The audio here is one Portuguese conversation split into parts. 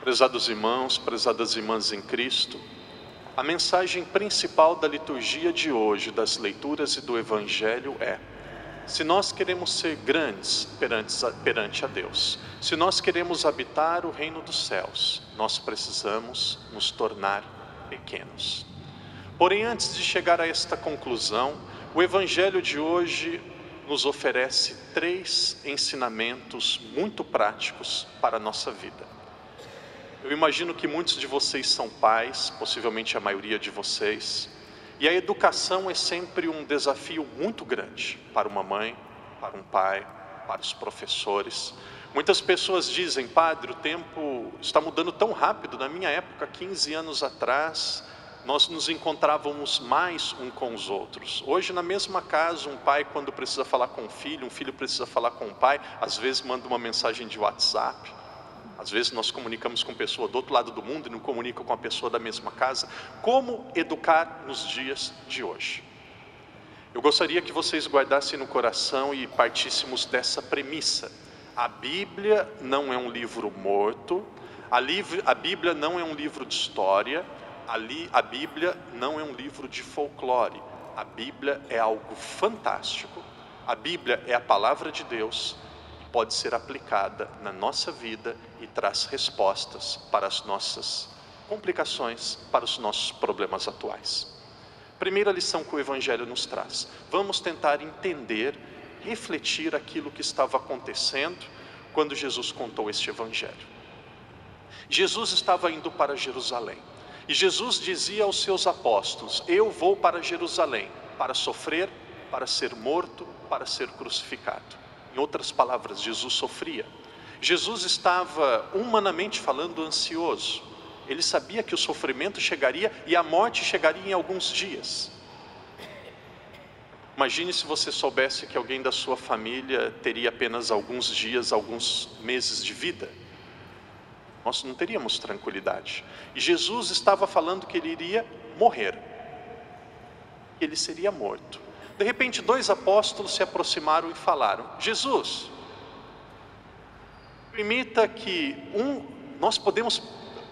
Prezados irmãos, prezadas irmãs em Cristo, a mensagem principal da liturgia de hoje, das leituras e do Evangelho é: se nós queremos ser grandes perante a Deus, se nós queremos habitar o reino dos céus, nós precisamos nos tornar pequenos. Porém, antes de chegar a esta conclusão, o Evangelho de hoje nos oferece 3 ensinamentos muito práticos para a nossa vida. Eu imagino que muitos de vocês são pais, possivelmente a maioria de vocês, e a educação é sempre um desafio muito grande para uma mãe, para um pai, para os professores. Muitas pessoas dizem: padre, o tempo está mudando tão rápido. Na minha época, 15 anos atrás, nós nos encontrávamos mais um com os outros. Hoje, na mesma casa, um pai, quando precisa falar com um filho precisa falar com o pai, às vezes manda uma mensagem de WhatsApp. Às vezes nós comunicamos com pessoa do outro lado do mundo e não comunica com a pessoa da mesma casa. Como educar nos dias de hoje? Eu gostaria que vocês guardassem no coração e partíssemos dessa premissa: a Bíblia não é um livro morto, a Bíblia não é um livro de história, a Bíblia não é um livro de folclore. A Bíblia é algo fantástico. A Bíblia é a palavra de Deus, pode ser aplicada na nossa vida e traz respostas para as nossas complicações, para os nossos problemas atuais. Primeira lição que o Evangelho nos traz: vamos tentar entender, refletir aquilo que estava acontecendo quando Jesus contou este Evangelho. Jesus estava indo para Jerusalém, e Jesus dizia aos seus apóstolos: eu vou para Jerusalém para sofrer, para ser morto, para ser crucificado. Em outras palavras, Jesus sofria. Jesus estava, humanamente falando, ansioso. Ele sabia que o sofrimento chegaria e a morte chegaria em alguns dias. Imagine se você soubesse que alguém da sua família teria apenas alguns dias, alguns meses de vida. Nós não teríamos tranquilidade. E Jesus estava falando que ele iria morrer. Ele seria morto. De repente, 2 apóstolos se aproximaram e falaram: Jesus, permita que nós podemos,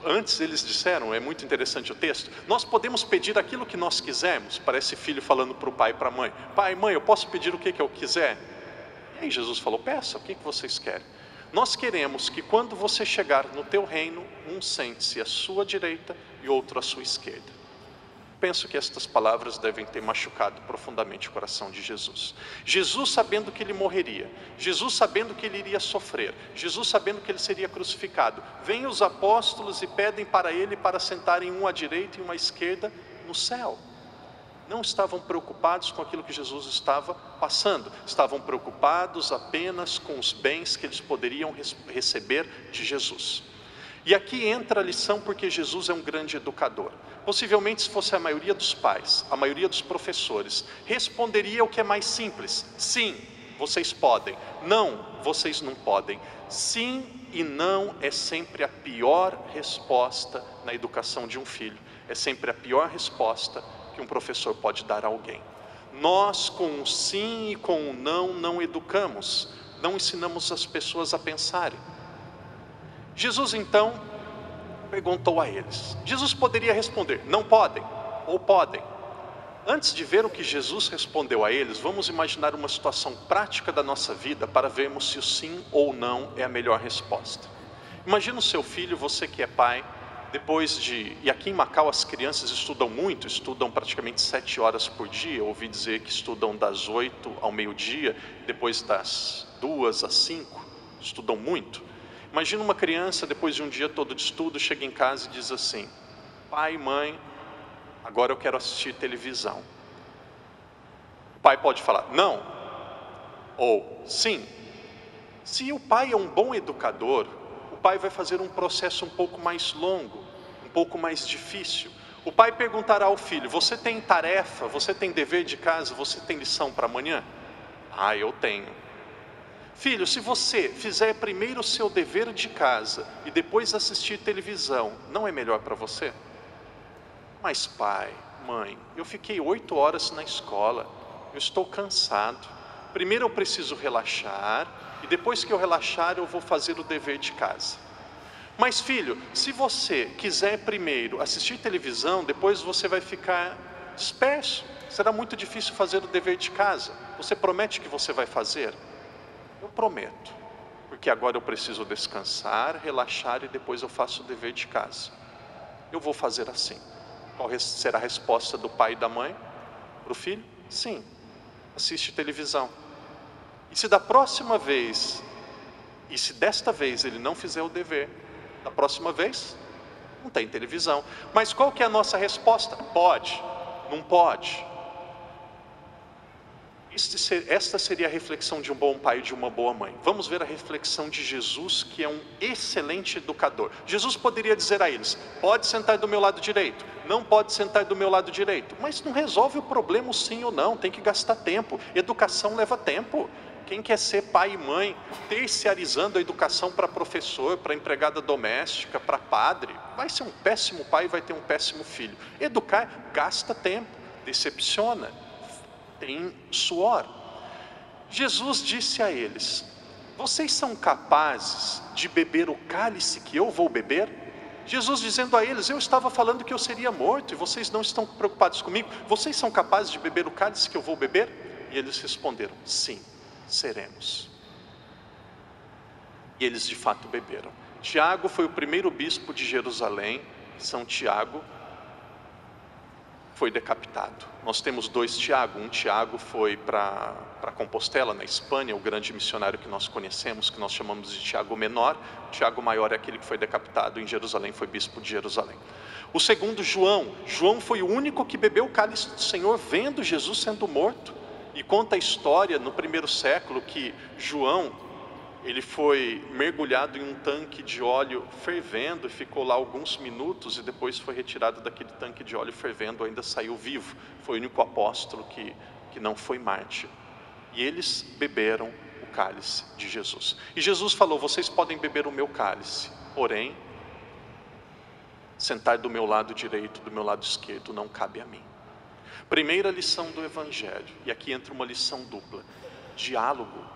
antes eles disseram, é muito interessante o texto, nós podemos pedir aquilo que nós quisermos. Parece filho falando para o pai e para a mãe: pai, mãe, eu posso pedir o que eu quiser? E aí Jesus falou: peça, o que vocês querem? Nós queremos que quando você chegar no teu reino, um sente-se à sua direita e outro à sua esquerda. Penso que estas palavras devem ter machucado profundamente o coração de Jesus. Jesus sabendo que ele morreria, Jesus sabendo que ele iria sofrer, Jesus sabendo que ele seria crucificado, vêm os apóstolos e pedem para ele para sentarem um à direita e um à esquerda no céu. Não estavam preocupados com aquilo que Jesus estava passando, estavam preocupados apenas com os bens que eles poderiam receber de Jesus. E aqui entra a lição, porque Jesus é um grande educador. Possivelmente, se fosse a maioria dos pais, a maioria dos professores, responderia o que é mais simples: sim, vocês podem. Não, vocês não podem. Sim e não é sempre a pior resposta na educação de um filho. É sempre a pior resposta que um professor pode dar a alguém. Nós, com o sim e com o não educamos, não ensinamos as pessoas a pensarem. Jesus então perguntou a eles. Jesus poderia responder: não podem, ou podem. Antes de ver o que Jesus respondeu a eles, vamos imaginar uma situação prática da nossa vida para vermos se o sim ou não é a melhor resposta. Imagina o seu filho, você que é pai, e aqui em Macau as crianças estudam muito, estudam praticamente 7 horas por dia. Eu ouvi dizer que estudam das 8 ao meio-dia, depois das 2 às 5, estudam muito. Imagina uma criança, depois de um dia todo de estudo, chega em casa e diz assim: pai, mãe, agora eu quero assistir televisão. O pai pode falar não, ou sim. Se o pai é um bom educador, o pai vai fazer um processo um pouco mais longo, um pouco mais difícil. O pai perguntará ao filho: você tem tarefa, você tem dever de casa, você tem lição para amanhã? Ah, eu tenho. Filho, se você fizer primeiro o seu dever de casa e depois assistir televisão, não é melhor para você? Mas pai, mãe, eu fiquei 8 horas na escola, eu estou cansado. Primeiro eu preciso relaxar, e depois que eu relaxar eu vou fazer o dever de casa. Mas filho, se você quiser primeiro assistir televisão, depois você vai ficar disperso. Será muito difícil fazer o dever de casa. Você promete que você vai fazer? Eu prometo, porque agora eu preciso descansar, relaxar e depois eu faço o dever de casa. Eu vou fazer assim. Qual será a resposta do pai e da mãe para o filho? Sim, assiste televisão. E se da próxima vez, e se desta vez ele não fizer o dever, da próxima vez, não tem televisão. Mas qual que é a nossa resposta? Pode, não pode. Esta seria a reflexão de um bom pai e de uma boa mãe. Vamos ver a reflexão de Jesus, que é um excelente educador. Jesus poderia dizer a eles: pode sentar do meu lado direito, não pode sentar do meu lado direito. Mas não resolve o problema sim ou não, tem que gastar tempo. Educação leva tempo. Quem quer ser pai e mãe, terciarizando a educação para professor, para empregada doméstica, para padre, vai ser um péssimo pai e vai ter um péssimo filho. Educar gasta tempo, decepciona, tem suor. Jesus disse a eles: vocês são capazes de beber o cálice que eu vou beber? Jesus dizendo a eles: eu estava falando que eu seria morto e vocês não estão preocupados comigo. Vocês são capazes de beber o cálice que eu vou beber? E eles responderam: sim, seremos. E eles de fato beberam. Tiago foi o primeiro bispo de Jerusalém. São Tiago foi decapitado. Nós temos dois Tiago. Um Tiago foi para Compostela, na Espanha, o grande missionário que nós conhecemos, que nós chamamos de Tiago Menor. Tiago Maior é aquele que foi decapitado em Jerusalém, foi bispo de Jerusalém. O segundo, João. João foi o único que bebeu o cálice do Senhor vendo Jesus sendo morto. E conta a história no primeiro século que João, ele foi mergulhado em um tanque de óleo fervendo e ficou lá alguns minutos e depois foi retirado daquele tanque de óleo fervendo, ainda saiu vivo. Foi o único apóstolo que não foi mártir. E eles beberam o cálice de Jesus. E Jesus falou: vocês podem beber o meu cálice, porém, sentar do meu lado direito, do meu lado esquerdo, não cabe a mim. Primeira lição do Evangelho, e aqui entra uma lição dupla: diálogo.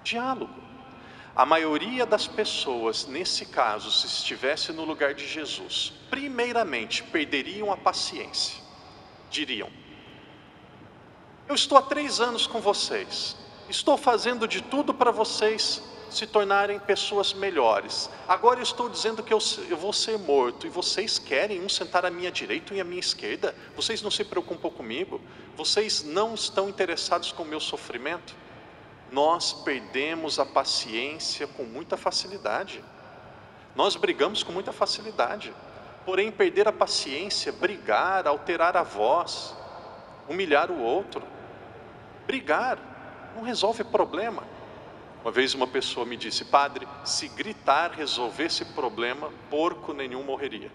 Diálogo. A maioria das pessoas, nesse caso, se estivesse no lugar de Jesus, primeiramente perderiam a paciência. Diriam: eu estou há 3 anos com vocês, estou fazendo de tudo para vocês se tornarem pessoas melhores. Agora eu estou dizendo que eu vou ser morto e vocês querem um sentar à minha direita e à minha esquerda? Vocês não se preocupam comigo? Vocês não estão interessados com o meu sofrimento? Nós perdemos a paciência com muita facilidade. Nós brigamos com muita facilidade. Porém, perder a paciência, brigar, alterar a voz, humilhar o outro, brigar, não resolve problema. Uma vez uma pessoa me disse: padre, se gritar resolvesse problema, porco nenhum morreria.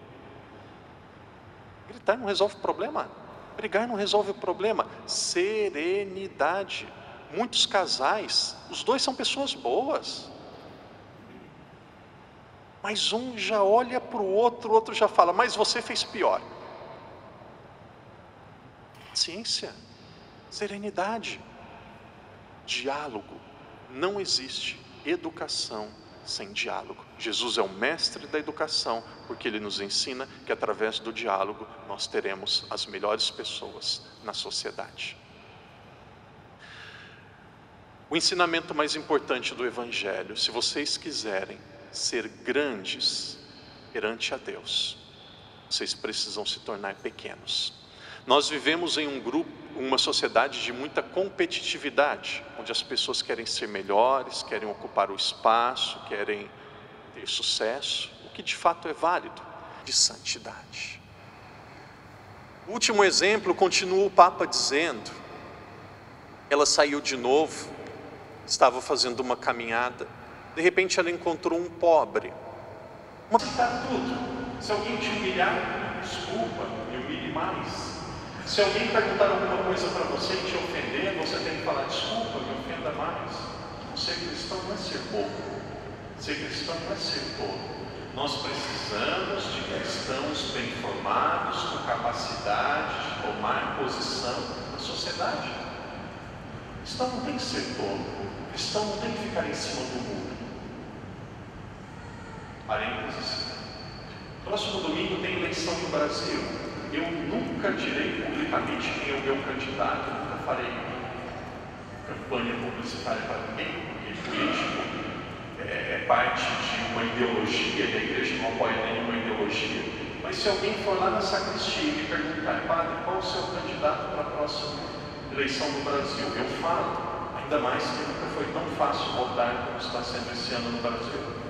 Gritar não resolve problema. Brigar não resolve o problema. Serenidade. Muitos casais, os dois são pessoas boas, mas um já olha para o outro já fala: mas você fez pior. Paciência, serenidade, diálogo. Não existe educação sem diálogo. Jesus é o mestre da educação, porque ele nos ensina que através do diálogo nós teremos as melhores pessoas na sociedade. O ensinamento mais importante do Evangelho: se vocês quiserem ser grandes perante a Deus, vocês precisam se tornar pequenos. Nós vivemos em uma sociedade de muita competitividade, onde as pessoas querem ser melhores, querem ocupar o espaço, querem ter sucesso, o que de fato é válido, de santidade. O último exemplo, continua o Papa dizendo: ela saiu de novo, estava fazendo uma caminhada, de repente ela encontrou um pobre. Está tudo. Se alguém te humilhar, desculpa, me humilhe mais. Se alguém perguntar alguma coisa para você e te ofender, você tem que falar: desculpa, me ofenda mais. Ser cristão não é ser bobo. Ser cristão não é ser tolo. Nós precisamos de cristãos bem formados, com capacidade de tomar posição na sociedade. Cristão não tem que ser tolo. Cristão não tem que ficar em cima do muro. Parênteses. Próximo domingo tem eleição no Brasil. Eu nunca direi publicamente quem é o meu candidato, nunca farei campanha publicitária para ninguém, porque político é parte de uma ideologia, e a igreja não apoia nenhuma ideologia. Mas se alguém for lá na sacristia e me perguntar, padre, qual o seu candidato para a próxima eleição no Brasil? Eu falo, ainda mais que nunca foi tão fácil votar como está sendo esse ano no Brasil.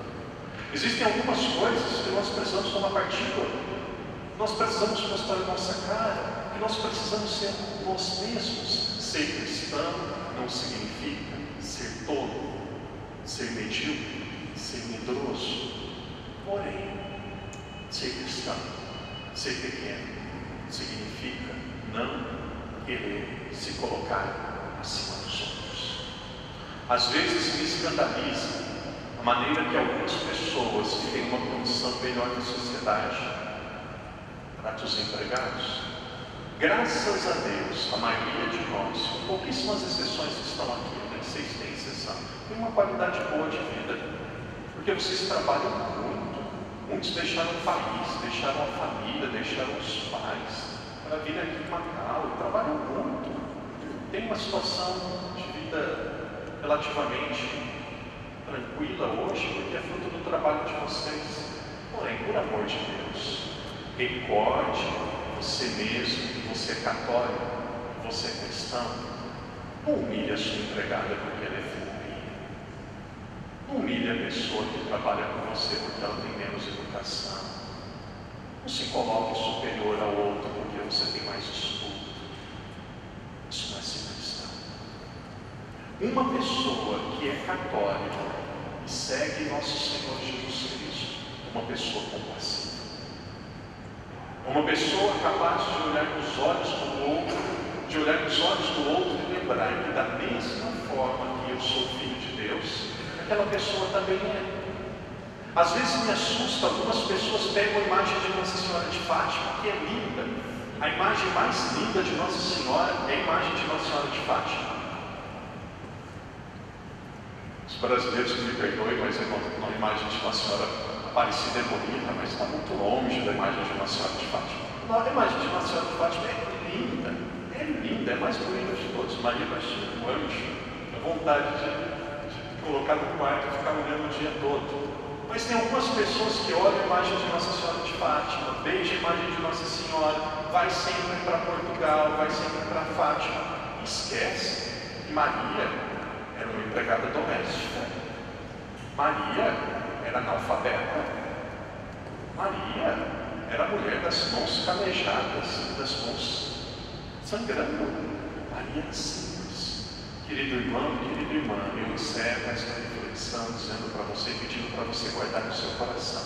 Existem algumas coisas que nós precisamos tomar partido. Nós precisamos mostrar a nossa cara, que nós precisamos ser nós mesmos. Ser cristão não significa ser tolo, ser medíocre, ser medroso. Porém, ser cristão, ser pequeno, significa não querer se colocar acima dos outros. Às vezes me escandaliza a maneira que algumas pessoas que têm uma condição melhor na sociedade tratam os empregados. Graças a Deus, a maioria de nós, com pouquíssimas exceções que estão aqui, eu nem sei se tem exceção, tem uma qualidade boa de vida, porque vocês trabalham muito. Muitos deixaram o país, deixaram a família, deixaram os pais para vir aqui em Macau, trabalham muito. Tem uma situação de vida relativamente tranquila hoje, porque é fruto do trabalho de vocês. Porém, por amor de Deus, recorde você mesmo que você é católico, que você é cristão. Não humilhe a sua empregada porque ela é fofinha. Não humilhe a pessoa que trabalha com você porque ela tem menos educação. Não se coloque superior ao outro porque você tem mais estudo. Isso não é ser cristão. Uma pessoa que é católica e segue nosso Senhor Jesus Cristo, uma pessoa compassiva. Uma pessoa capaz de olhar nos olhos do outro, e lembrar que da mesma forma que eu sou filho de Deus, aquela pessoa também é. Às vezes me assusta, algumas pessoas pegam a imagem de Nossa Senhora de Fátima, que é linda. A imagem mais linda de Nossa Senhora é a imagem de Nossa Senhora de Fátima. Os brasileiros que me perdoem, mas a imagem de Nossa Senhora Aparecida é bonita, mas está muito longe da imagem de Nossa Senhora de Fátima. Não, a imagem de Nossa Senhora de Fátima é linda, é mais bonita de todos. Maria Baixinha, um anjo, a vontade de colocar no quarto e ficar olhando o dia todo. Mas tem algumas pessoas que olham a imagem de Nossa Senhora de Fátima, beijam a imagem de Nossa Senhora, vai sempre para Portugal, vai sempre para Fátima, e esquece que Maria era uma empregada doméstica. Maria era analfabeta. Maria era a mulher das mãos calejadas, das mãos sangrando. Maria era simples. Querido irmão, querida irmã, eu encerro esta reflexão dizendo para você, pedindo para você guardar no seu coração.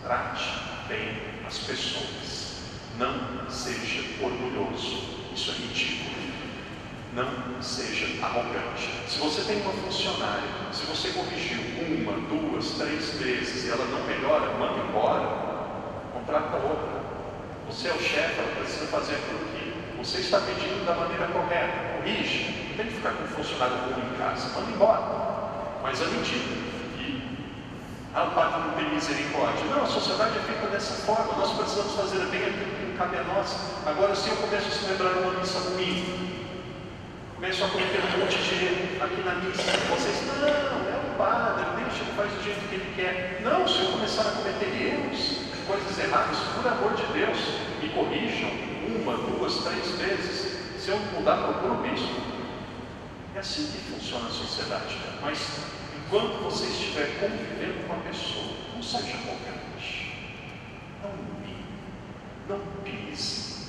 Trate bem as pessoas. Não seja orgulhoso. Isso é ridículo. Não seja arrogante. Se você tem uma funcionária, se você corrigiu 1, 2, 3 vezes e ela não melhora, manda embora, contrata outra. Você é o chefe, ela precisa fazer aquilo que você está pedindo da maneira correta. Corrige. Não tem que ficar com um funcionário ruim em casa, manda embora. Mas à medida que o padre não tem misericórdia, não, a sociedade é feita dessa forma, nós precisamos fazer bem aquilo que cabe a nós. Agora, se eu começo a celebrar uma missa ruim, começo a cometer um monte de erro aqui na missa, vocês, não, é o padre, deixa, ele faz do jeito que ele quer. Não, se eu começar a cometer erros, coisas erradas, por amor de Deus, me corrijam 1, 2, 3 vezes. Se eu mudar, procuro o bispo. É assim que funciona a sociedade. Mas enquanto você estiver convivendo com uma pessoa, não seja arrogante, não humilhe, não pise,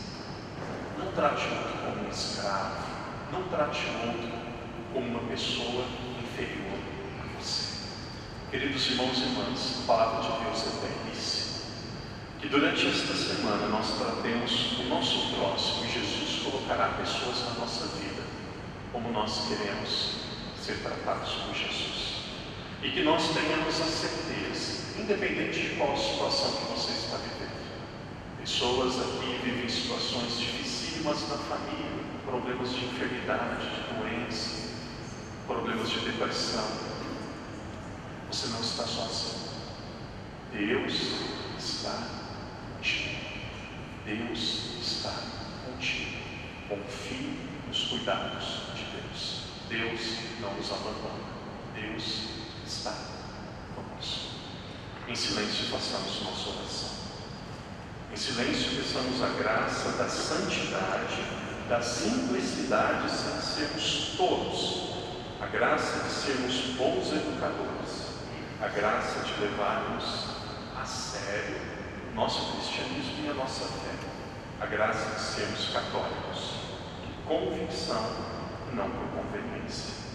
não trate o outro como um escravo. Não trate o outro como uma pessoa inferior a você. Queridos irmãos e irmãs, a palavra de Deus é belíssima. Que durante esta semana nós tratemos o nosso próximo e Jesus colocará pessoas na nossa vida como nós queremos ser tratados por Jesus. E que nós tenhamos a certeza, independente de qual situação que você está vivendo. Pessoas aqui vivem situações dificílimas na família, problemas de enfermidade, de doença, problemas de depressão. Você não está sozinho. Deus está contigo. Deus está contigo. Confie nos cuidados de Deus. Deus não nos abandona. Deus está conosco. Em silêncio façamos nossa oração. Em silêncio peçamos a graça da santidade, da simplicidade sem sermos tolos, a graça de sermos bons educadores, a graça de levarmos a sério o nosso cristianismo e a nossa fé, a graça de sermos católicos, de convicção, não por conveniência.